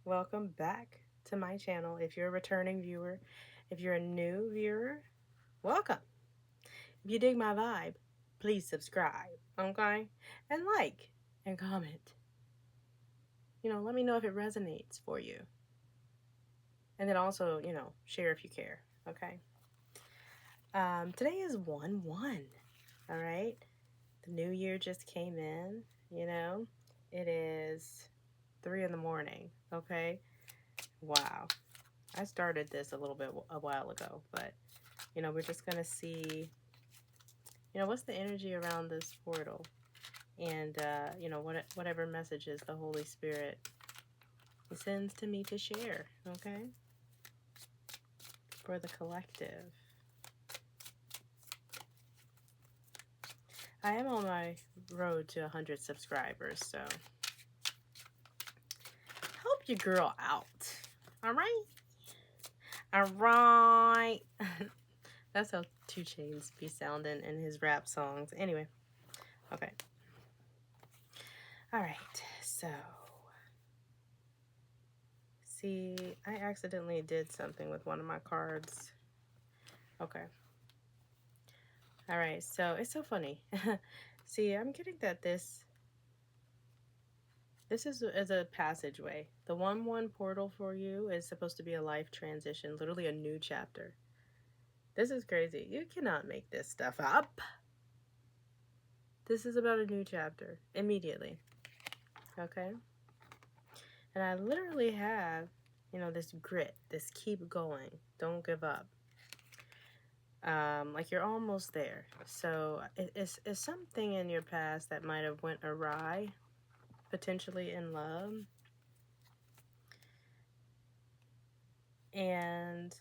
welcome back to my channel. If you're a returning viewer, if you're a new viewer, welcome. If you dig my vibe, please subscribe, okay? And like and comment. Let me know if it resonates for you. And then also, share if you care, okay? Today is 1/1, all right? The new year just came in, It is 3 in the morning, okay? Wow. I started this a while ago, but, we're just going to see, what's the energy around this portal and, whatever messages the Holy Spirit sends to me to share, okay? For the collective. I am on my road to 100 subscribers, so help your girl out, all right? All right. That's how 2 Chainz be sounding in his rap songs. Anyway, okay. All right, so see, I accidentally did something with one of my cards. Okay. All right, so it's so funny. See, I'm getting that this is a passageway. The 1/1 portal for you is supposed to be a life transition, literally a new chapter. This is crazy. You cannot make this stuff up. This is about a new chapter immediately. Okay? And I literally have, this grit, this keep going, don't give up. Like you're almost there. So it's something in your past that might have went awry, potentially in love. And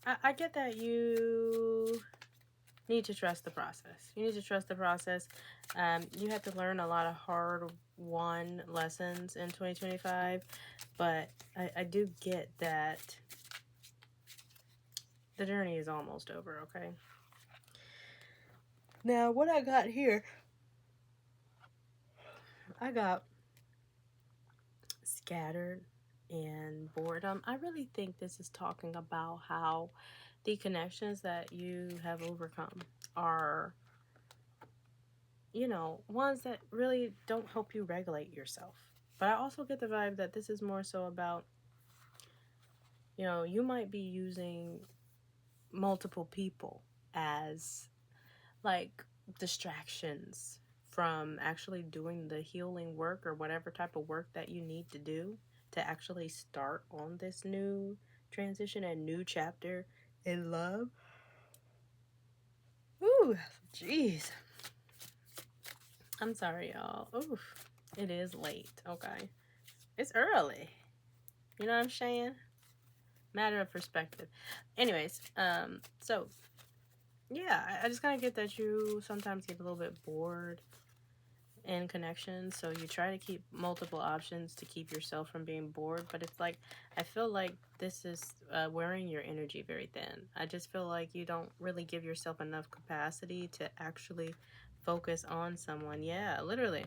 I get that you need to trust the process. You need to trust the process. You have to learn a lot of hard-won lessons in 2025, but I do get that the journey is almost over, okay? Now, what I got here, I got scattered and boredom. I really think this is talking about how the connections that you have overcome are, ones that really don't help you regulate yourself. But I also get the vibe that this is more so about, you might be using multiple people as like distractions from actually doing the healing work or whatever type of work that you need to do to actually start on this new transition and new chapter in love. Ooh, jeez. I'm sorry, y'all. Oof. It is late, okay? It's early. You know what I'm saying? Matter of perspective. Anyways, so yeah, I just kind of get that you sometimes get a little bit bored in connection, so you try to keep multiple options to keep yourself from being bored, but it's like, I feel like this is wearing your energy very thin. I just feel like you don't really give yourself enough capacity to actually focus on someone. Yeah, literally.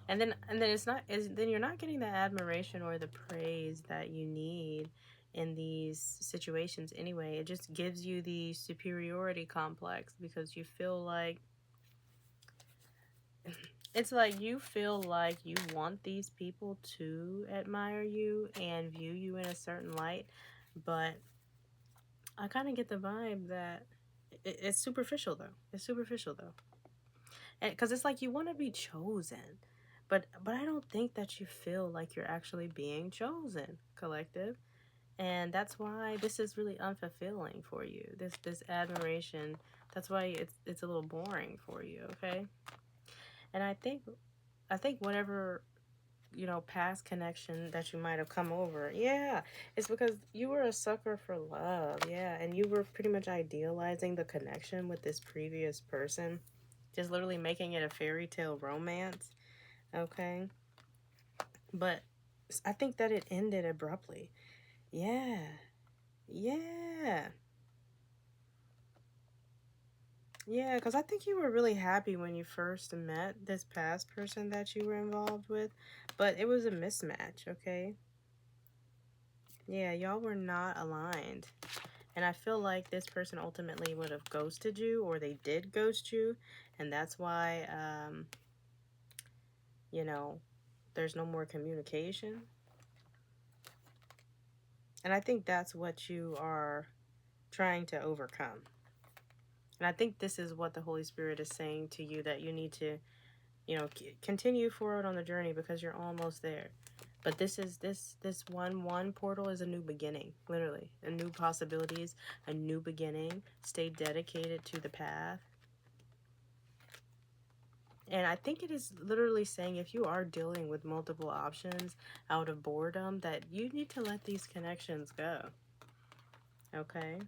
And then then you're not getting the admiration or the praise that you need in these situations anyway. It just gives you the superiority complex because you feel like it's like you feel like you want these people to admire you and view you in a certain light, but I kind of get the vibe that it's superficial though. It's superficial though, and because it's like you want to be chosen, but I don't think that you feel like you're actually being chosen, collective, and that's why this is really unfulfilling for you. This admiration, that's why it's a little boring for you, okay? And I think whatever, past connection that you might have come over, yeah, it's because you were a sucker for love, yeah, and you were pretty much idealizing the connection with this previous person, just literally making it a fairy tale romance, okay? But I think that it ended abruptly. Yeah. Yeah, because I think you were really happy when you first met this past person that you were involved with, but it was a mismatch, okay? Yeah, y'all were not aligned. And I feel like this person ultimately would have ghosted you, or they did ghost you, and that's why, you know, there's no more communication. And I think that's what you are trying to overcome. And I think this is what the Holy Spirit is saying to you, that you need to, continue forward on the journey because you're almost there. But this 1-1 portal is a new beginning, literally. A new possibilities, a new beginning. Stay dedicated to the path. And I think it is literally saying, if you are dealing with multiple options out of boredom, that you need to let these connections go. Okay?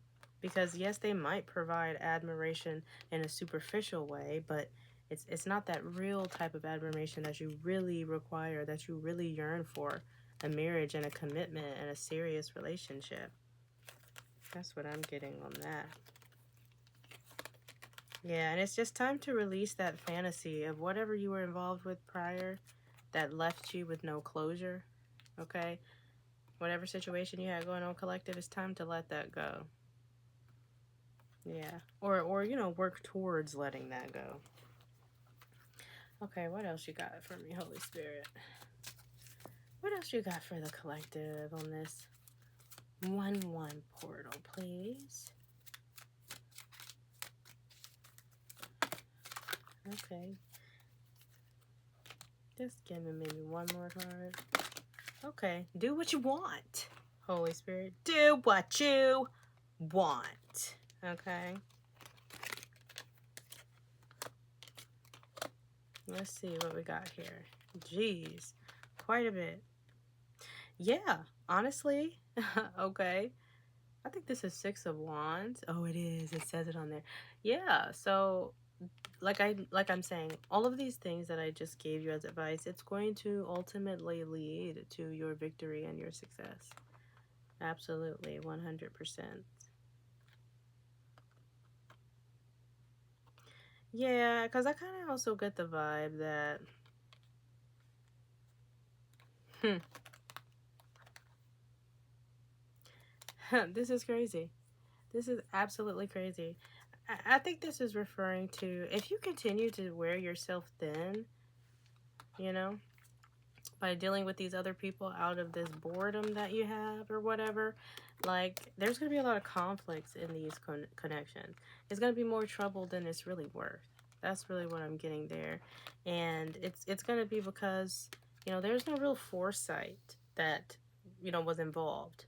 Because yes, they might provide admiration in a superficial way, but it's not that real type of admiration that you really require, that you really yearn for. A marriage and a commitment and a serious relationship. That's what I'm getting on that. Yeah, and it's just time to release that fantasy of whatever you were involved with prior that left you with no closure. Okay? Whatever situation you had going on, collective, it's time to let that go. Yeah. Or work towards letting that go. Okay, what else you got for me, Holy Spirit? What else you got for the collective on this 1-1 portal, please? Okay. Just give me maybe one more card. Okay. Do what you want, Holy Spirit. Do what you want. Okay. Let's see what we got here. Jeez. Quite a bit. Yeah. Honestly. Okay. I think this is 6 of Wands. Oh, it is. It says it on there. Yeah. So, like I'm saying, all of these things that I just gave you as advice, it's going to ultimately lead to your victory and your success. Absolutely, 100%. Yeah, because I kind of also get the vibe that, this is crazy. This is absolutely crazy. I think this is referring to, if you continue to wear yourself thin, by dealing with these other people out of this boredom that you have or whatever, like, there's going to be a lot of conflicts in these connections. It's going to be more trouble than it's really worth. That's really what I'm getting there. And it's going to be because, there's no real foresight that, was involved.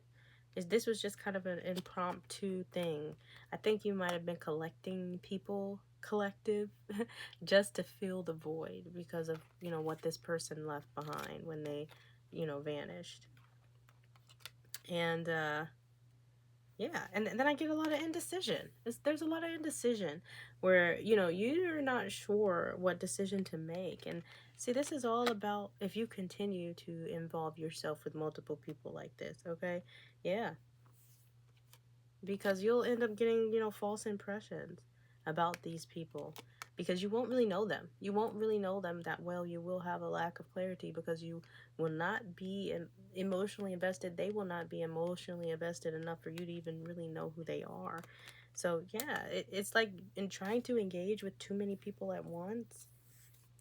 This was just kind of an impromptu thing. I think you might have been collecting people, collective, just to fill the void because of, what this person left behind when they, vanished. And, yeah, and then I get a lot of indecision. There's a lot of indecision where, you're not sure what decision to make. And see, this is all about if you continue to involve yourself with multiple people like this, okay? Yeah. Because you'll end up getting, false impressions about these people because you won't really know them. You won't really know them that well. You will have a lack of clarity because you will not be emotionally invested. They will not be emotionally invested enough for you to even really know who they are. So yeah, it's like in trying to engage with too many people at once,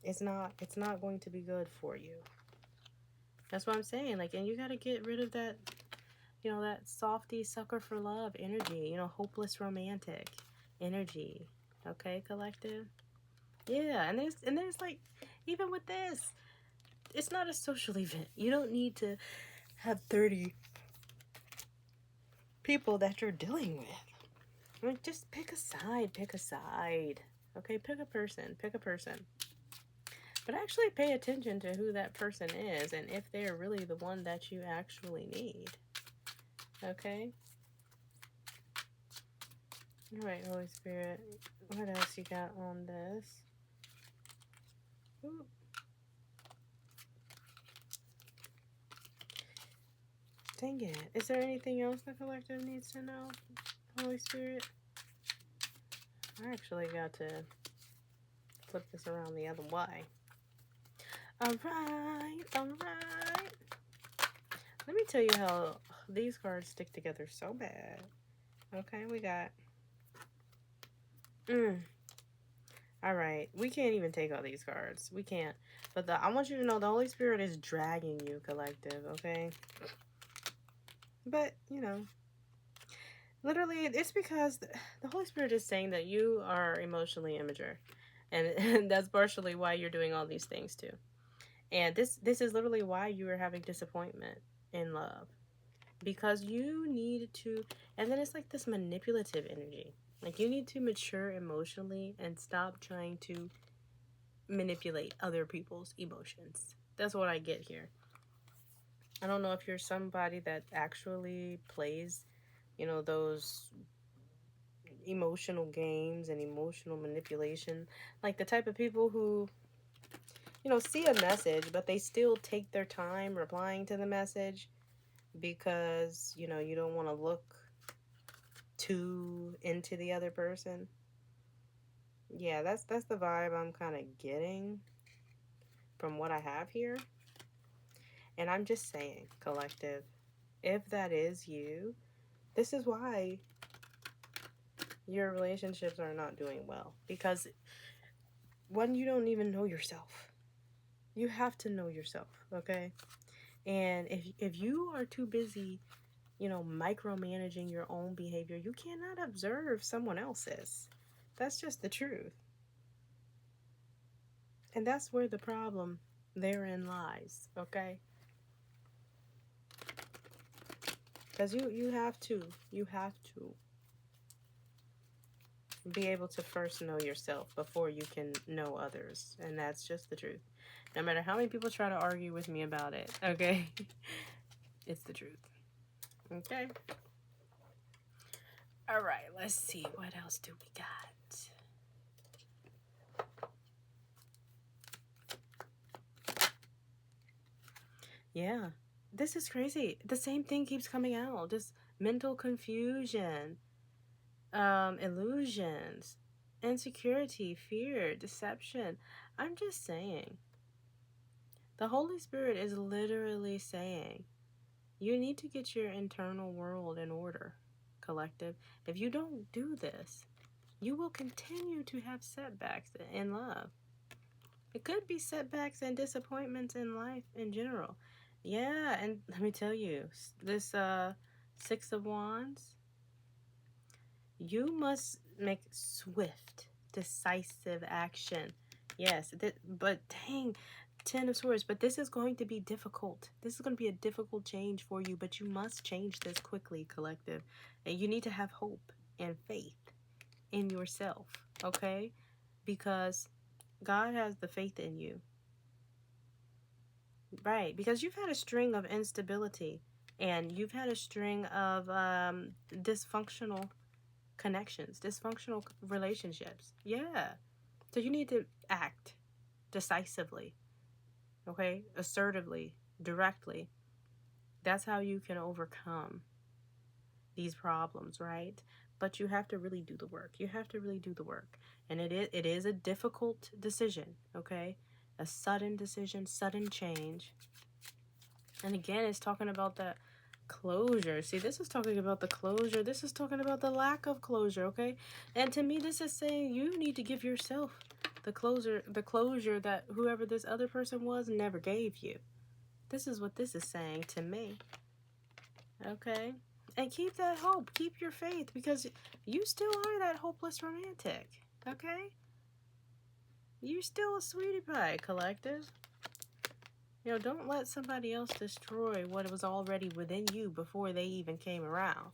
it's not going to be good for you. That's what I'm saying. Like, and you got to get rid of that, that softy sucker for love energy, hopeless romantic energy. Okay, collective? Yeah, and there's like, even with this, it's not a social event. You don't need to have 30 people that you're dealing with. I mean, just pick a side. Okay, pick a person. But actually pay attention to who that person is and if they're really the one that you actually need. Okay? All right, Holy Spirit. What else you got on this? Ooh. Dang it. Is there anything else the collective needs to know, Holy Spirit? I actually got to flip this around the other way. Alright, alright. Let me tell you how these cards stick together so bad. Okay, we got... Alright, we can't even take all these cards. We can't. But I want you to know the Holy Spirit is dragging you, collective, okay? But, you know, literally, it's because the Holy Spirit is saying that you are emotionally immature. And that's partially why you're doing all these things, too. And this is literally why you are having disappointment in love. Because you need to... And then it's like this manipulative energy. Like, you need to mature emotionally and stop trying to manipulate other people's emotions. That's what I get here. I don't know if you're somebody that actually plays, you know, those emotional games and emotional manipulation. Like the type of people who, you know, see a message, but they still take their time replying to the message because, you know, you don't want to look too into the other person. Yeah, that's the vibe I'm kind of getting from what I have here. And I'm just saying, collective, if that is you, this is why your relationships are not doing well. Because when you don't even know yourself, you have to know yourself, okay? And if you are too busy, you know, micromanaging your own behavior, you cannot observe someone else's. That's just the truth. And that's where the problem therein lies, okay? Because you have to be able to first know yourself before you can know others. And that's just the truth. No matter how many people try to argue with me about it, okay? It's the truth. Okay? All right, let's see. What else do we got? Yeah, this is crazy. The same thing keeps coming out. Just mental confusion, illusions, insecurity, fear, deception. I'm just saying. The Holy Spirit is literally saying, you need to get your internal world in order, collective. If you don't do this, you will continue to have setbacks in love. It could be setbacks and disappointments in life in general. Yeah, and let me tell you, this Six of Wands, you must make swift, decisive action. Yes, but dang, Ten of Swords, but this is going to be difficult. This is going to be a difficult change for you, but you must change this quickly, collective. And you need to have hope and faith in yourself, okay? Because God has the faith in you. Right, because you've had a string of instability and you've had a string of dysfunctional connections, dysfunctional relationships. Yeah. So you need to act decisively, okay? Assertively, directly. That's how you can overcome these problems, right? But you have to really do the work. You have to really do the work. And it is a difficult decision, okay? A sudden decision, sudden change. And again, it's talking about that closure. See, this is talking about the closure. This is talking about the lack of closure, okay? And to me, this is saying you need to give yourself the closure that whoever this other person was never gave you. This is what this is saying to me. Okay? And keep that hope. Keep your faith, because you still are that hopeless romantic. Okay? You're still a sweetie pie, collective. You know, don't let somebody else destroy what was already within you before they even came around.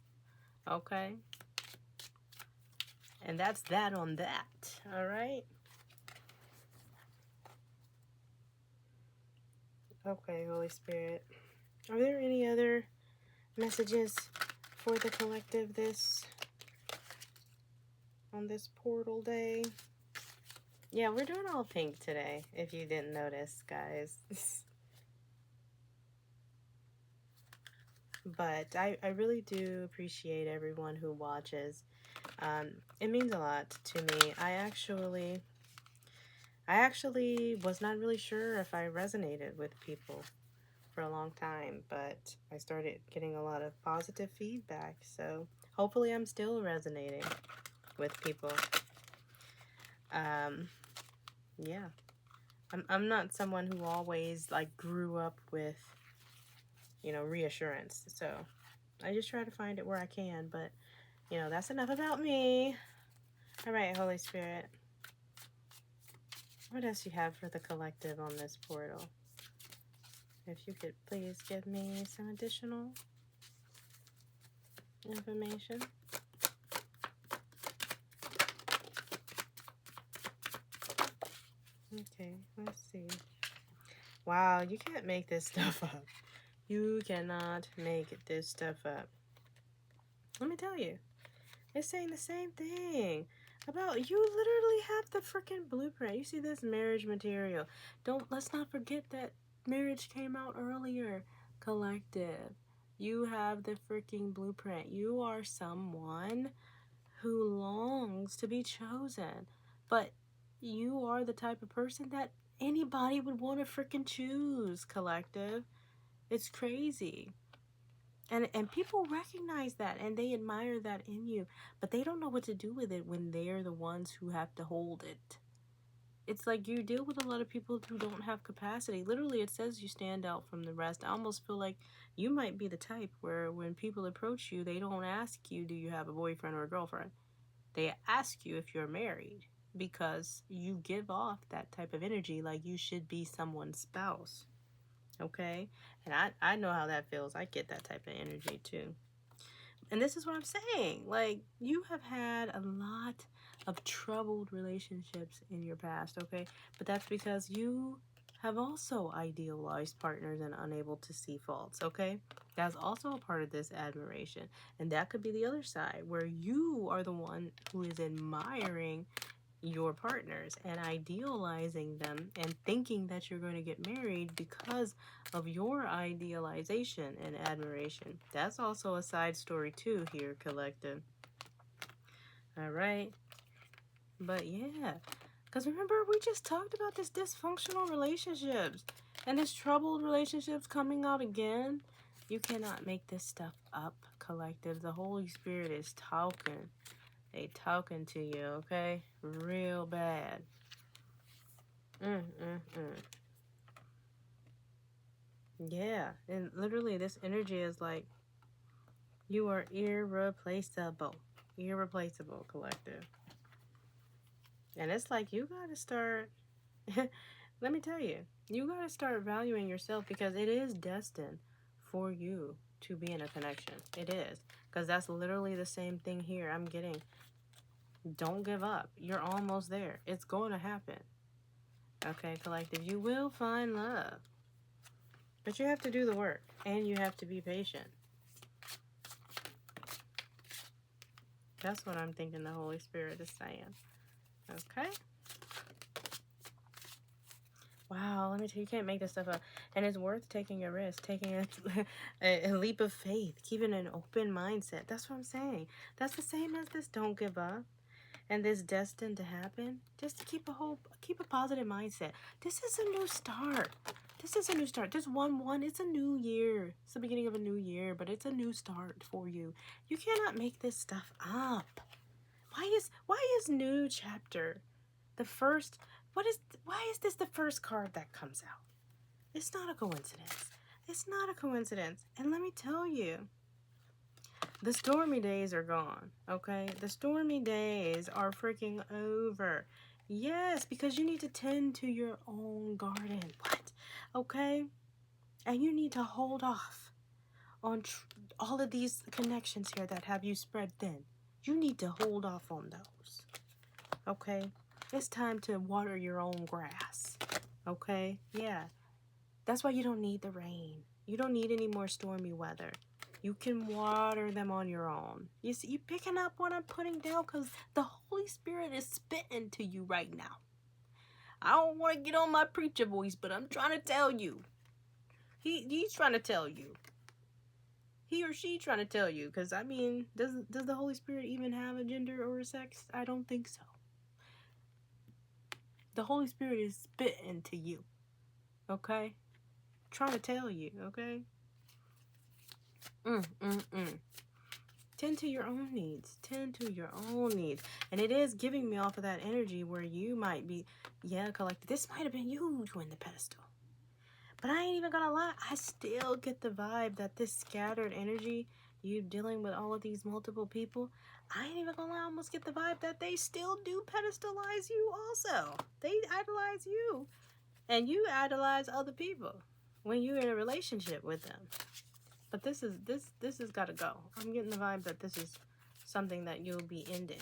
Okay? And that's that on that. All right? Okay, Holy Spirit. Are there any other messages for the collective on this portal day? Yeah, we're doing all pink today, if you didn't notice, guys. But I really do appreciate everyone who watches. It means a lot to me. I actually was not really sure if I resonated with people for a long time, but I started getting a lot of positive feedback. So hopefully I'm still resonating with people. Yeah. I'm not someone who always like grew up with, reassurance. So I just try to find it where I can, but that's enough about me. All right, Holy Spirit. What else you have for the collective on this portal? If you could please give me some additional information. Okay, let's see. Wow, you can't make this stuff up. You cannot make this stuff up. Let me tell you, it's saying the same thing about you. Literally have the freaking blueprint. You see this marriage material. Let's not forget that marriage came out earlier. Collective, you have the freaking blueprint. You are someone who longs to be chosen, but you are the type of person that anybody would want to freaking choose. Collective, it's crazy. And people recognize that and they admire that in you, but they don't know what to do with it when they're the ones who have to hold it. It's like you deal with a lot of people who don't have capacity. Literally, it says you stand out from the rest. I almost feel like you might be the type where when people approach you, they don't ask you, do you have a boyfriend or a girlfriend? They ask you if you're married, because you give off that type of energy like you should be someone's spouse. Okay? And I know how that feels. I get that type of energy too. And this is what I'm saying. Like, you have had a lot of troubled relationships in your past, okay? But that's because you have also idealized partners and unable to see faults, okay? That's also a part of this admiration. And that could be the other side, where you are the one who is admiring your partners and idealizing them and thinking that you're going to get married because of your idealization and admiration. That's also a side story too here, collective. All right. But yeah, because remember, we just talked about this dysfunctional relationships and this troubled relationships coming out again. You cannot make this stuff up, collective. The Holy Spirit is talking. They talking to you, okay? Real bad. Yeah, and literally this energy is like, you are irreplaceable. Irreplaceable, collective. And it's like, you gotta start, let me tell you, you gotta start valuing yourself, because it is destined for you to be in a connection. It is. Because that's literally the same thing here I'm getting. Don't give up. You're almost there. It's going to happen. Okay, collective, you will find love. But you have to do the work, and you have to be patient. That's what I'm thinking the Holy Spirit is saying. Okay? Wow, let me tell you, you can't make this stuff up. And it's worth taking a risk, taking a leap of faith, keeping an open mindset. That's what I'm saying. That's the same as this don't give up and this destined to happen. Just to keep a positive mindset. This is a new start. This is a new start. This 1/1, it's a new year. It's the beginning of a new year, but it's a new start for you. You cannot make this stuff up. Why is new chapter the first? Why is this the first card that comes out? It's not a coincidence. It's not a coincidence. And let me tell you, the stormy days are gone, okay? The stormy days are freaking over. Yes, because you need to tend to your own garden. What? Okay? And you need to hold off on all of these connections here that have you spread thin. You need to hold off on those. Okay? It's time to water your own grass. Okay? Yeah. That's why you don't need the rain. You don't need any more stormy weather. You can water them on your own. You see, you picking up what I'm putting down, because the Holy Spirit is spitting to you right now. I don't want to get on my preacher voice, but I'm trying to tell you. He's trying to tell you. he or she trying to tell you? Because, I mean, does the Holy Spirit even have a gender or a sex? I don't think so. The Holy Spirit is spitting to you, okay? Trying to tell you, okay? Tend to your own needs. Tend to your own needs. And it is giving me off of that energy where you might be, yeah, collective. This might have been you doing the pedestal. But I ain't even gonna lie. I still get the vibe that this scattered energy, you dealing with all of these multiple people, I ain't even gonna lie. I almost get the vibe that they still do pedestalize you also. They idolize you. And you idolize other people when you're in a relationship with them. But this has got to go. I'm getting the vibe that this is something that you'll be ending,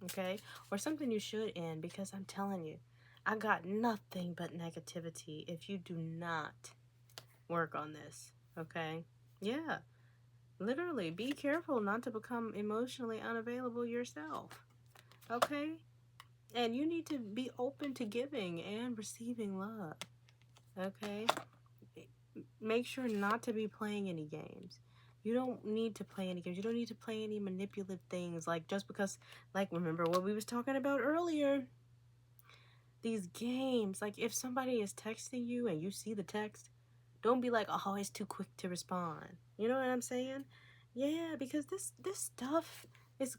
okay? Or something you should end, because I'm telling you, I got nothing but negativity if you do not work on this, okay? Yeah, literally, be careful not to become emotionally unavailable yourself, okay? And you need to be open to giving and receiving love, okay? Make sure not to be playing any games. You don't need to play any games. You don't need to play any manipulative things. Like, just because, like, remember what we was talking about earlier? These games. Like, if somebody is texting you and you see the text, don't be like, oh, it's too quick to respond. You know what I'm saying? Yeah, because this stuff is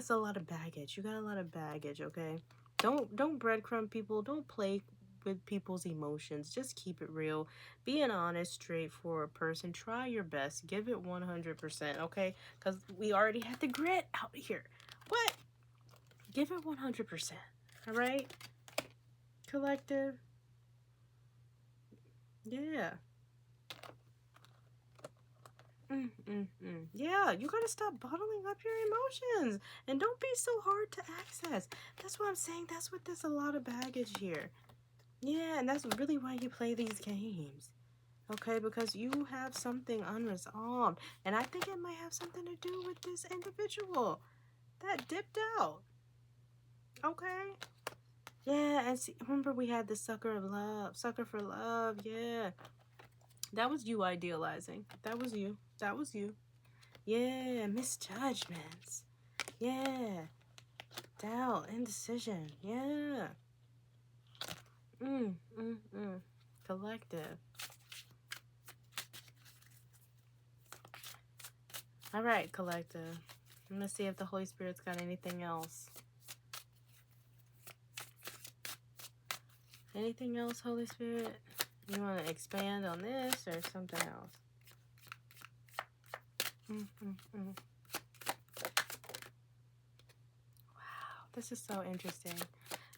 a lot of baggage. You got a lot of baggage, okay? Don't breadcrumb people. Don't play with people's emotions. Just keep it real. Be an honest, straightforward person. Try your best. Give it 100%, okay? Because we already had the grit out here. What? Give it 100%, all right? Collective. Yeah. Yeah, you gotta stop bottling up your emotions. And don't be so hard to access. That's what I'm saying. That's what there's a lot of baggage here. Yeah, and that's really why you play these games. Okay, because you have something unresolved. And I think it might have something to do with this individual that dipped out. Okay? Yeah, and see, remember we had the sucker of love. Sucker for love, yeah. That was you idealizing. That was you. That was you. Yeah, misjudgments. Yeah. Doubt, indecision. Yeah. Collective. All right, collective. I'm going to see if the Holy Spirit's got anything else. Anything else, Holy Spirit? You want to expand on this or something else? Wow, this is so interesting.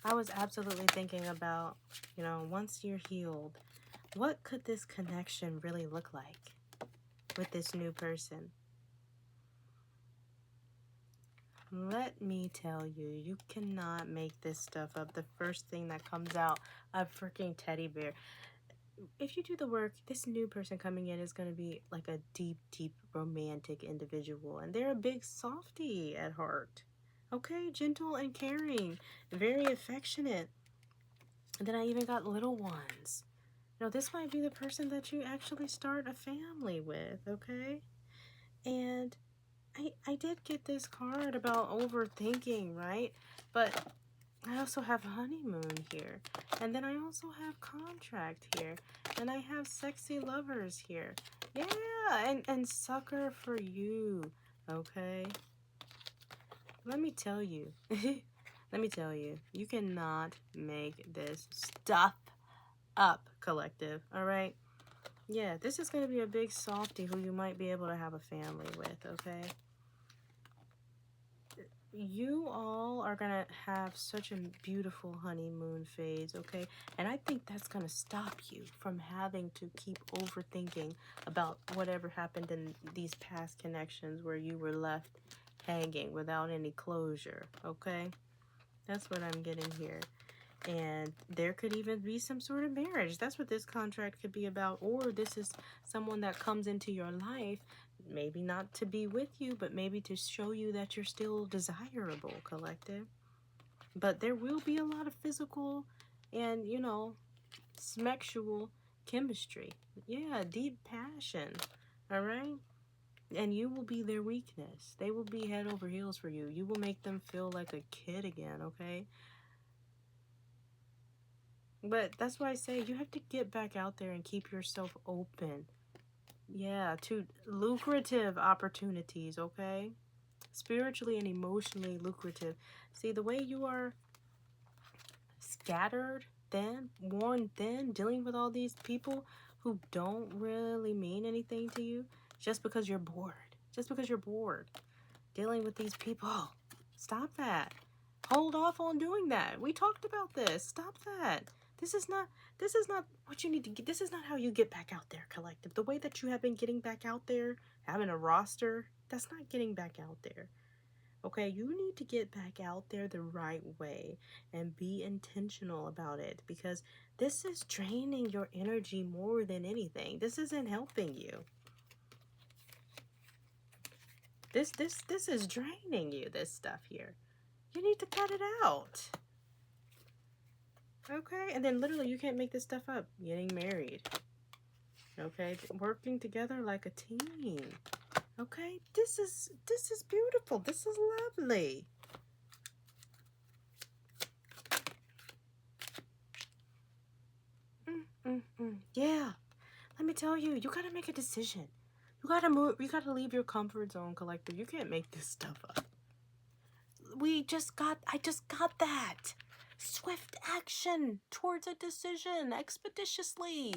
I was absolutely thinking about, you know, once you're healed, what could this connection really look like with this new person? Let me tell you, you cannot make this stuff up. The first thing that comes out, a freaking teddy bear. If you do the work, this new person coming in is going to be like a deep, deep romantic individual. And they're a big softie at heart. Okay, gentle and caring, very affectionate. And then I even got little ones. You know, this might be the person that you actually start a family with, okay? And I did get this card about overthinking, right? But I also have honeymoon here. And then I also have contract here. And I have sexy lovers here. Yeah, and sucker for you, okay? Let me tell you. Let me tell you. You cannot make this stuff up, collective, all right? Yeah, this is going to be a big softie who you might be able to have a family with, okay? You all are going to have such a beautiful honeymoon phase, okay? And I think that's going to stop you from having to keep overthinking about whatever happened in these past connections where you were left hanging without any closure, okay? That's what I'm getting here. And there could even be some sort of marriage. That's what this contract could be about. Or this is someone that comes into your life, maybe not to be with you, but maybe to show you that you're still desirable, collective. But there will be a lot of physical and, you know, sexual chemistry. Yeah, deep passion. All right? And you will be their weakness. They will be head over heels for you. You will make them feel like a kid again, okay? But that's why I say you have to get back out there and keep yourself open. Yeah, to lucrative opportunities, okay? Spiritually and emotionally lucrative. See, the way you are scattered, thin, worn thin, dealing with all these people who don't really mean anything to you just because you're bored. Just because you're bored. Dealing with these people. Stop that. Hold off on doing that. We talked about this. Stop that. This is not what you need to get. This is not how you get back out there, collective. The way that you have been getting back out there, having a roster, that's not getting back out there. Okay, you need to get back out there the right way and be intentional about it, because this is draining your energy more than anything. This isn't helping you. This is draining you, this stuff here. You need to cut it out. Okay, and then literally you can't make this stuff up. Getting married. Okay, working together like a team. Okay, this is beautiful. This is lovely. Yeah, let me tell you, you gotta make a decision. You gotta move. You gotta leave your comfort zone, collective. You can't make this stuff up. I just got that. Swift action towards a decision expeditiously.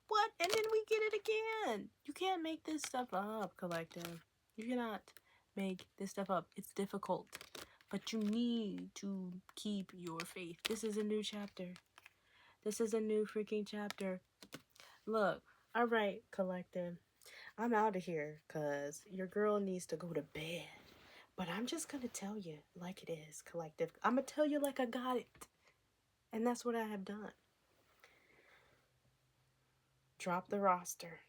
What? And then we get it again. You can't make this stuff up, collective. You cannot make this stuff up. It's difficult. But you need to keep your faith. This is a new chapter. This is a new freaking chapter. Look, all right, collective. I'm out of here because your girl needs to go to bed. But I'm just going to tell you like it is, collective. I'm going to tell you like I got it. And that's what I have done. Drop the roster.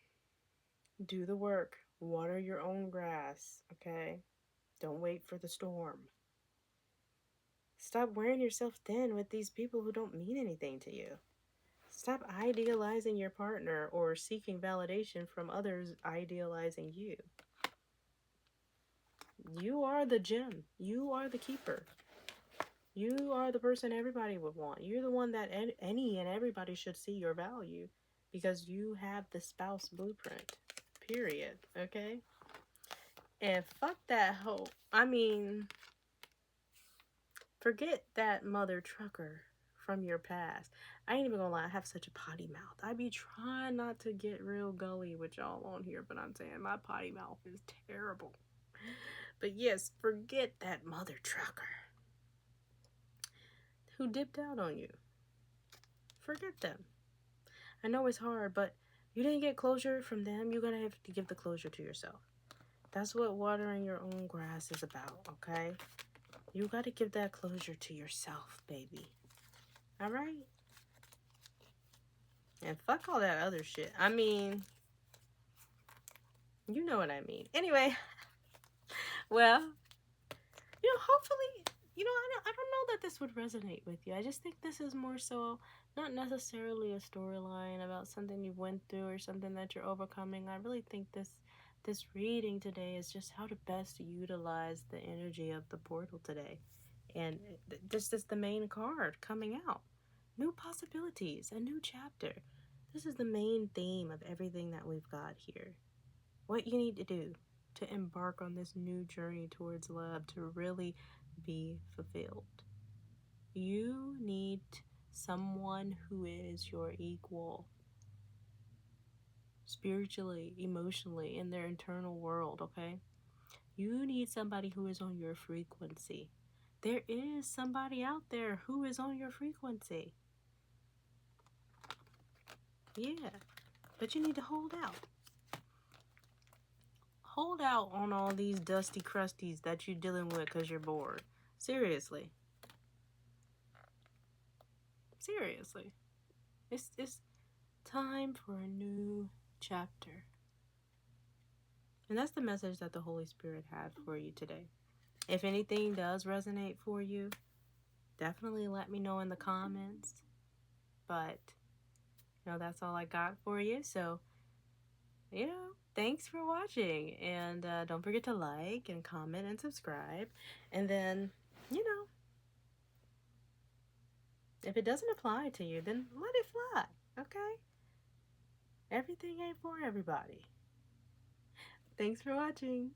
Do the work. Water your own grass, okay? Don't wait for the storm. Stop wearing yourself thin with these people who don't mean anything to you. Stop idealizing your partner or seeking validation from others idealizing you. You are the gem. You are the keeper. You are the person everybody would want. You're the one that any and everybody should see your value, because you have the spouse blueprint. Period. Okay? And fuck that hoe. I mean, forget that mother trucker from your past. I ain't even gonna lie, I have such a potty mouth. I be trying not to get real gully with y'all on here, but I'm saying my potty mouth is terrible. But yes, forget that mother trucker who dipped out on you. Forget them. I know it's hard, but you didn't get closure from them. You're gonna have to give the closure to yourself. That's what watering your own grass is about, okay? You gotta give that closure to yourself, baby. Alright? And fuck all that other shit. I mean, you know what I mean. Anyway, well, hopefully, I don't know that this would resonate with you. I just think this is more so not necessarily a storyline about something you went through or something that you're overcoming. I really think this reading today is just how to best utilize the energy of the portal today. And this is the main card coming out. New possibilities, a new chapter. This is the main theme of everything that we've got here. What you need to do to embark on this new journey towards love, to really be fulfilled. You need someone who is your equal, spiritually, emotionally, in their internal world, okay? You need somebody who is on your frequency. There is somebody out there who is on your frequency. Yeah, but you need to hold out. Hold out on all these dusty crusties that you're dealing with because you're bored. Seriously. Seriously. It's time for a new chapter. And that's the message that the Holy Spirit had for you today. If anything does resonate for you, definitely let me know in the comments. But, that's all I got for you. So, you know, thanks for watching. And don't forget to like and comment and subscribe. And then, you know, if it doesn't apply to you, then let it fly, okay? Everything ain't for everybody. Thanks for watching.